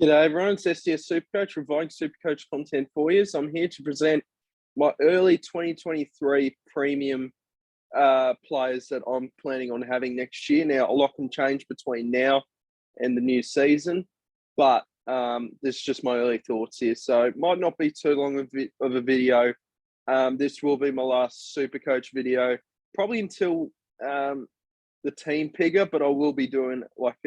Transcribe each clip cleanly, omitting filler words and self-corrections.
G'day everyone, it's SDS SuperCoach, providing SuperCoach content for you. So I'm here to present my early 2023 premium players that I'm planning on having next year. Now, a lot can change between now and the new season, but this is just my early thoughts here. So it might not be too long of a video. This will be my last SuperCoach video, probably until the team pigger, but I will be doing like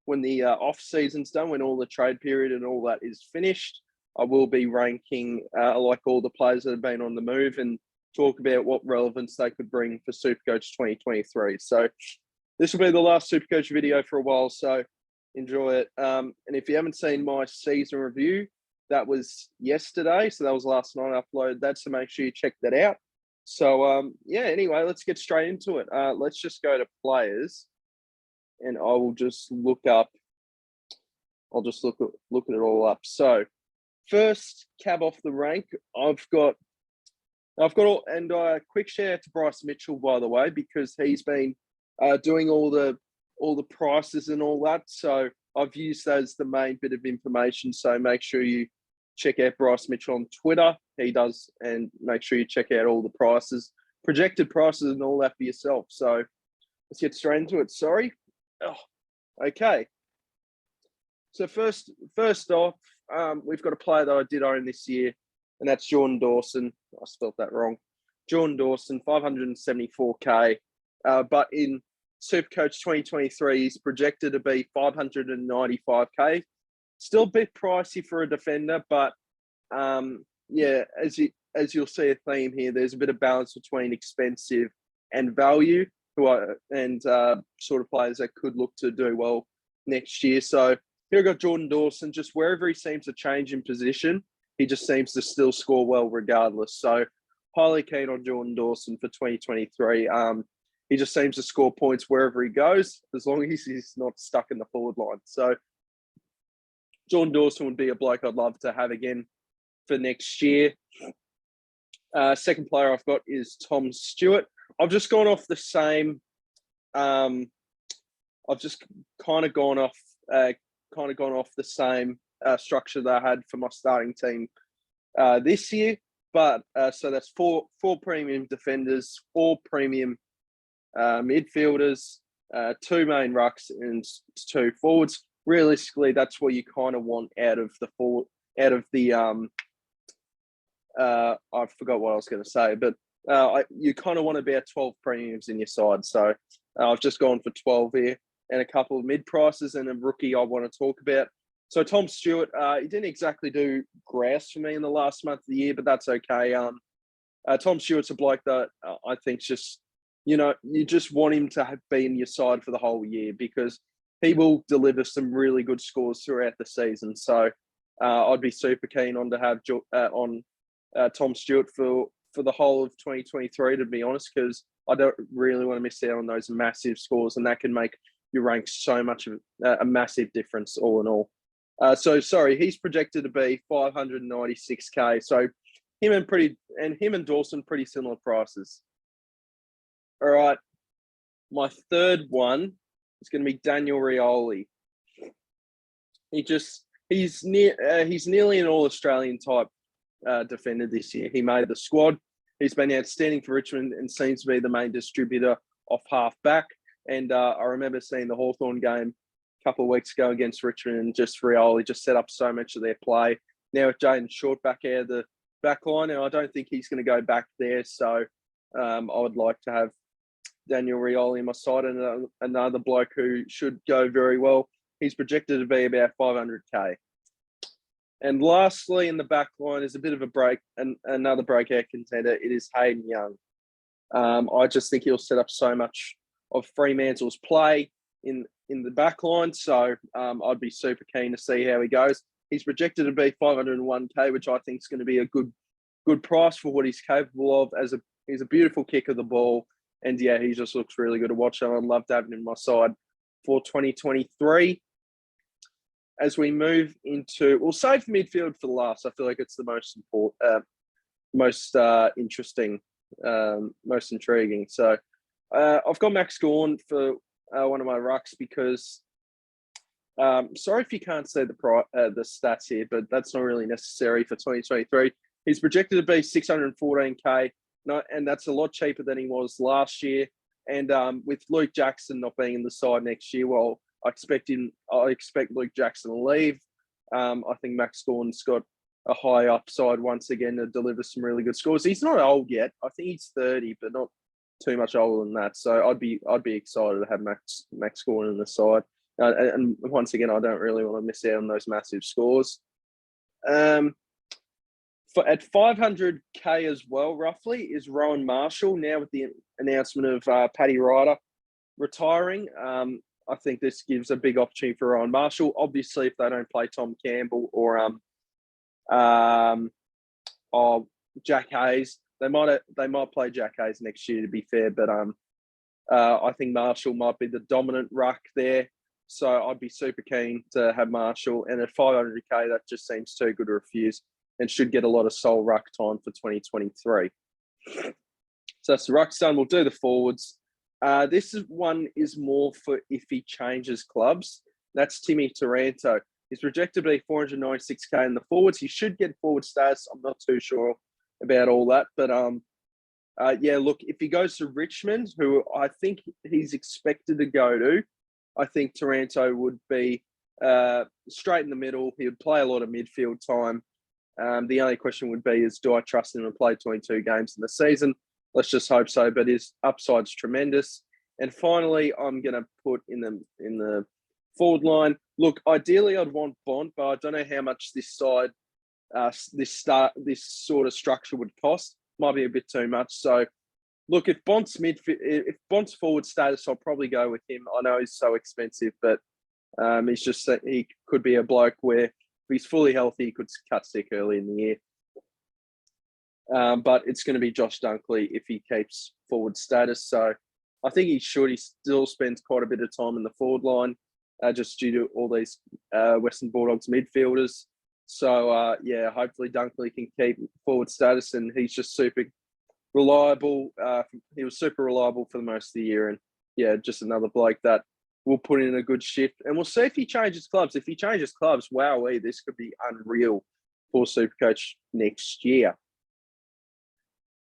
when the off season's done, when all the trade period and all that is finished, I will be ranking like all the players that have been on the move and talk about what relevance they could bring for SuperCoach 2023. So this will be the last SuperCoach video for a while, so enjoy it. And if you haven't seen my season review, that was yesterday, so that was last night I uploaded that, so make sure you check that out. So yeah, anyway, let's get straight into it. Let's just go to players. And I will just look up. I'll just look at it all up. So, first cab off the rank, I've got all, and quick shout out to Bryce Mitchell, by the way, because he's been doing all the prices and all that. So I've used that as the main bit of information. So make sure you check out Bryce Mitchell on Twitter. He does, and make sure you check out all the prices, projected prices, and all that for yourself. So let's get straight into it. Sorry. Oh, okay. So first off, we've got a player that I did own this year, and that's Jordan Dawson. I spelled that wrong. Jordan Dawson, 574k. But in SuperCoach 2023, he's projected to be 595k. Still a bit pricey for a defender, but yeah, as you'll see a theme here, there's a bit of balance between expensive and value. Sort of players that could look to do well next year. So here I've got Jordan Dawson. Just wherever he seems to change in position, he just seems to still score well regardless. So highly keen on Jordan Dawson for 2023. He just seems to score points wherever he goes, as long as he's not stuck in the forward line. So Jordan Dawson would be a bloke I'd love to have again for next year. Second player I've got is Tom Stewart. I've just gone off the same. I've just kind of gone off the same structure that I had for my starting team this year. But so that's four premium defenders, 4 premium midfielders, 2 main rucks, and 2 forwards. Realistically, that's what you kind of want out of the forward. I forgot what I was going to say, but you kind of want about 12 premiums in your side. So I've just gone for 12 here, and a couple of mid prices and a rookie I want to talk about. So Tom Stewart, he didn't exactly do grouse for me in the last month of the year, but that's okay. Tom Stewart's a bloke that I think just, you just want him to be in your side for the whole year, because he will deliver some really good scores throughout the season. So I'd be super keen on to have Tom Stewart for the whole of 2023, to be honest, because I don't really want to miss out on those massive scores, and that can make your rank so much of a massive difference all in all. He's projected to be 596k. So him and Dawson, pretty similar prices. All right, my third one is going to be Daniel Rioli. He's nearly an all-Australian type defender this year. He made the squad. He's been outstanding for Richmond and seems to be the main distributor off half back. And I remember seeing the Hawthorn game a couple of weeks ago against Richmond, and just Rioli just set up so much of their play. Now with Jaden Short back out of the back line, and I don't think he's going to go back there. So I would like to have Daniel Rioli on my side, and another bloke who should go very well. He's projected to be about 500k. And lastly, in the back line is a bit of a break, and another breakout contender. It is Hayden Young. I just think he'll set up so much of Fremantle's play in the back line. So I'd be super keen to see how he goes. He's projected to be 501k, which I think is going to be a good price for what he's capable of. He's a beautiful kick of the ball. And yeah, he just looks really good to watch. And I'd love to have him in my side for 2023. As we move into, we'll save midfield for the last. I feel like it's the most important, most interesting, most intriguing. So I've got Max Gawn for one of my rucks, because Sorry if you can't see the stats here, but that's not really necessary for 2023. He's projected to be 614K, and that's a lot cheaper than he was last year. And with Luke Jackson not being in the side next year, well, I expect Luke Jackson to leave. I think Max Gawn's got a high upside once again to deliver some really good scores. He's not old yet. I think he's 30, but not too much older than that. So I'd be excited to have Max Gawn in the side. And once again, I don't really want to miss out on those massive scores. At 500K as well, roughly, is Rowan Marshall. Now with the announcement of Paddy Ryder retiring, I think this gives a big opportunity for Rowan Marshall. Obviously, if they don't play Tom Campbell or Jack Hayes, they might play Jack Hayes next year, to be fair. But I think Marshall might be the dominant ruck there. So I'd be super keen to have Marshall. And at 500K, that just seems too good to refuse and should get a lot of sole ruck time for 2023. So that's the ruck done. We'll do the forwards. This one is more for if he changes clubs. That's Timmy Taranto. He's projected to be 496K in the forwards. He should get forward status. I'm not too sure about all that. But, yeah, look, if he goes to Richmond, who I think he's expected to go to, I think Taranto would be straight in the middle. He would play a lot of midfield time. The only question would be is, do I trust him to play 22 games in the season? Let's just hope so. But his upside's tremendous. And finally, I'm going to put in the forward line. Look, ideally, I'd want Bont, but I don't know how much this sort of structure would cost. Might be a bit too much. So, look, if Bont's forward status, I'll probably go with him. I know he's so expensive, but he's just he could be a bloke where if he's fully healthy, he could cut stick early in the year. But it's going to be Josh Dunkley if he keeps forward status. So I think he should. He still spends quite a bit of time in the forward line, just due to all these Western Bulldogs midfielders. So, yeah, hopefully Dunkley can keep forward status, and he's just super reliable. He was super reliable for the most of the year, and, yeah, just another bloke that will put in a good shift. And we'll see if he changes clubs. If he changes clubs, wowee, this could be unreal for SuperCoach next year.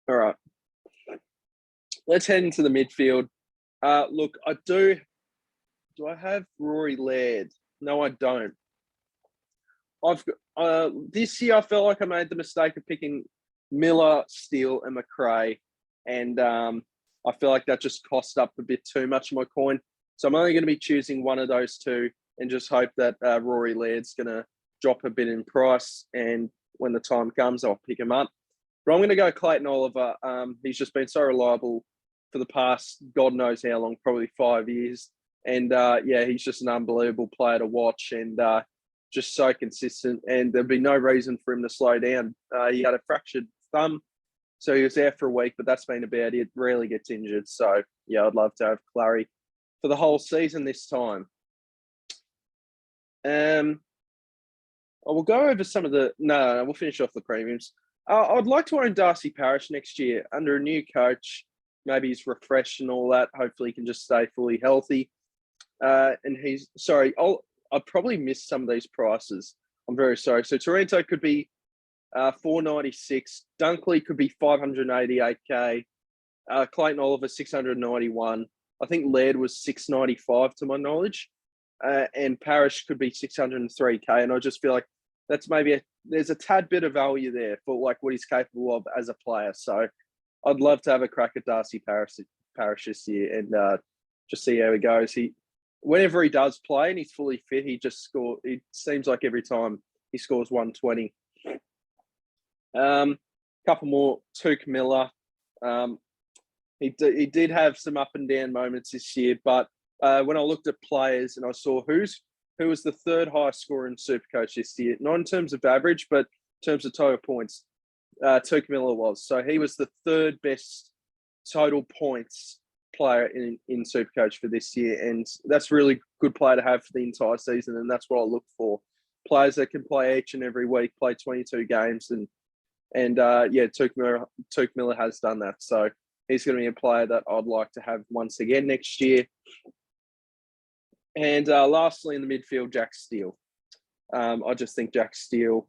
All right. Let's head into the midfield. Look, do I have Rory Laird? No, I don't. This year I felt like I made the mistake of picking Miller, Steele, and McRae, and I feel like that just cost up a bit too much of my coin. So I'm only going to be choosing one of those two, and just hope that Rory Laird's going to drop a bit in price, and when the time comes, I'll pick him up. But I'm going to go Clayton Oliver. He's just been so reliable for the past God knows how long, probably 5 years. And, yeah, he's just an unbelievable player to watch, and just so consistent. And there'd be no reason for him to slow down. He had a fractured thumb, so he was out for a week, but that's been about it. Rarely gets injured. So, yeah, I'd love to have Clary for the whole season this time. I will go over some of the... No, we'll finish off the premiums. I'd like to own Darcy Parish next year under a new coach. Maybe he's refreshed and all that. Hopefully he can just stay fully healthy. And he's... Sorry, I've probably missed some of these prices. I'm very sorry. So Taranto could be 496. Dunkley could be 588K. Clayton Oliver, 691. I think Laird was 695 to my knowledge. And Parish could be 603K. And I just feel like that's maybe there's a tad bit of value there for like what he's capable of as a player. So I'd love to have a crack at Darcy Parish this year and just see how he goes. Whenever he does play and he's fully fit, he just scores. It seems like every time he scores 120. Couple more. Tuke Miller. He did have some up and down moments this year, but when I looked at players and I saw who was the third highest scorer in SuperCoach this year, not in terms of average, but in terms of total points, Tuke Miller was. So he was the third best total points player in SuperCoach for this year, and that's really good player to have for the entire season, and that's what I look for. Players that can play each and every week, play 22 games, and yeah, Tuke Miller has done that. So he's going to be a player that I'd like to have once again next year. And lastly, in the midfield, Jack Steele. I just think Jack Steele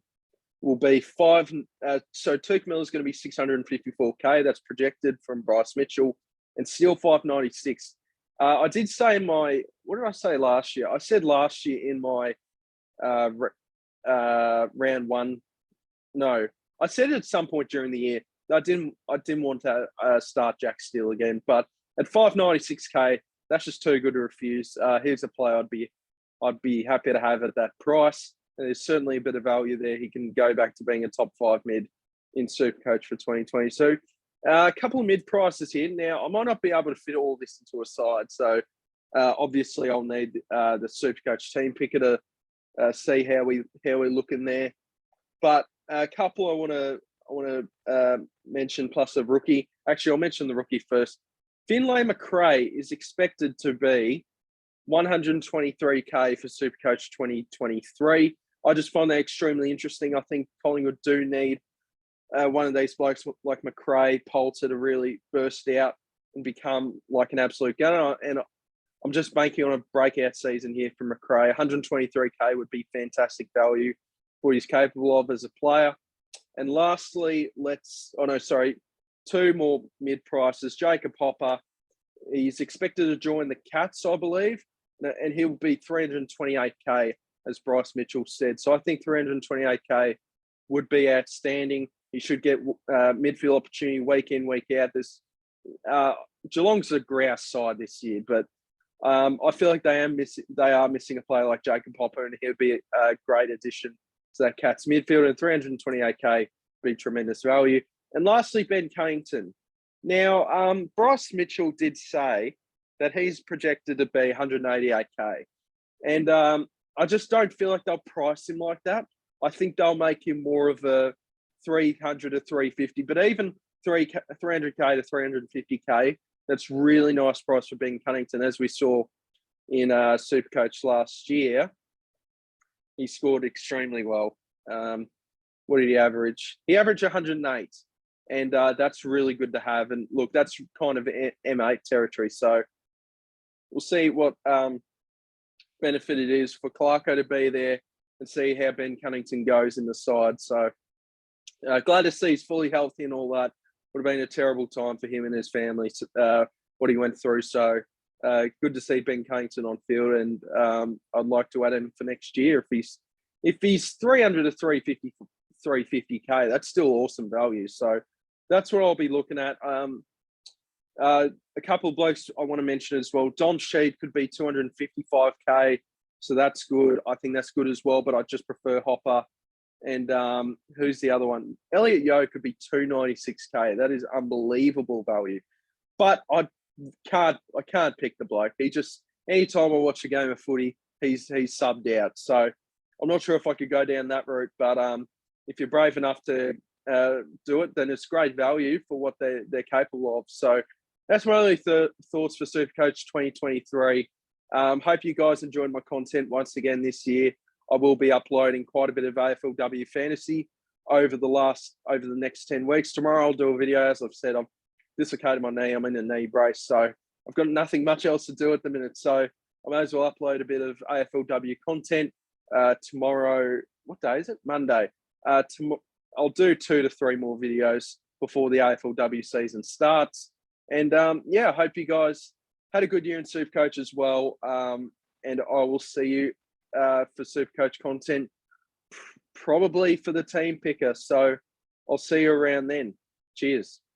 will be so Tuke Miller's going to be 654K. That's projected from Bryce Mitchell, and Steele 596. I did say what did I say last year? I said last year in my round one. No, I said it at some point during the year. I didn't want to start Jack Steele again, but at 596K, that's just too good to refuse. Here's a player I'd be happy to have at that price. And there's certainly a bit of value there. He can go back to being a top 5 mid in SuperCoach for 2020. So a couple of mid prices here. Now, I might not be able to fit all this into a side. So obviously I'll need the SuperCoach team picker to see how we're looking there. But a couple I want to mention, plus a rookie. Actually, I'll mention the rookie first. Finlay McRae is expected to be 123K for SuperCoach 2023. I just find that extremely interesting. I think Collingwood do need one of these blokes like McRae, Poulter to really burst out and become like an absolute gunner. And I'm just banking on a breakout season here from McRae. 123K would be fantastic value for what he's capable of as a player. And lastly, two more mid prices. Jacob Hopper, he's expected to join the Cats, I believe, and he'll be 328K, as Bryce Mitchell said. So I think 328K would be outstanding. He should get midfield opportunity week in, week out. Geelong's a grouse side this year, but I feel like they are missing a player like Jacob Hopper, and he'll be a great addition to that Cats midfield. And 328K would be tremendous value. And lastly, Ben Cunnington. Now, Bryce Mitchell did say that he's projected to be 188K. And I just don't feel like they'll price him like that. I think they'll make him more of a 300 to 350, but even 300K to 350K, that's really nice price for Ben Cunnington. As we saw in SuperCoach last year, he scored extremely well. What did he average? He averaged 108. And that's really good to have. And look, that's kind of M8 territory. So we'll see what benefit it is for Clarko to be there and see how Ben Cunnington goes in the side. So glad to see he's fully healthy and all that. Would have been a terrible time for him and his family, what he went through. So good to see Ben Cunnington on field. And I'd like to add him for next year. If he's 300 to 350K, that's still awesome value. So that's what I'll be looking at. A couple of blokes I want to mention as well. Don Sheed could be 255K, so that's good. I think that's good as well, but I just prefer Hopper. And who's the other one? Elliot Yeo could be 296K. That is unbelievable value. But I can't pick the bloke. He just, anytime I watch a game of footy, he's subbed out. So I'm not sure if I could go down that route, but if you're brave enough to do it, then it's great value for what they're capable of. So that's my only thoughts for SuperCoach 2023. Hope you guys enjoyed my content once again this year. I will be uploading quite a bit of AFLW fantasy over the next 10 weeks. Tomorrow I'll do a video. As I've said, I've dislocated my knee. I'm in a knee brace, so I've got nothing much else to do at the minute. So I may as well upload a bit of AFLW content tomorrow. What day is it? Monday. I'll do 2 to 3 more videos before the AFLW season starts. And I hope you guys had a good year in SuperCoach as well. And I will see you for SuperCoach content, probably for the team picker. So I'll see you around then. Cheers.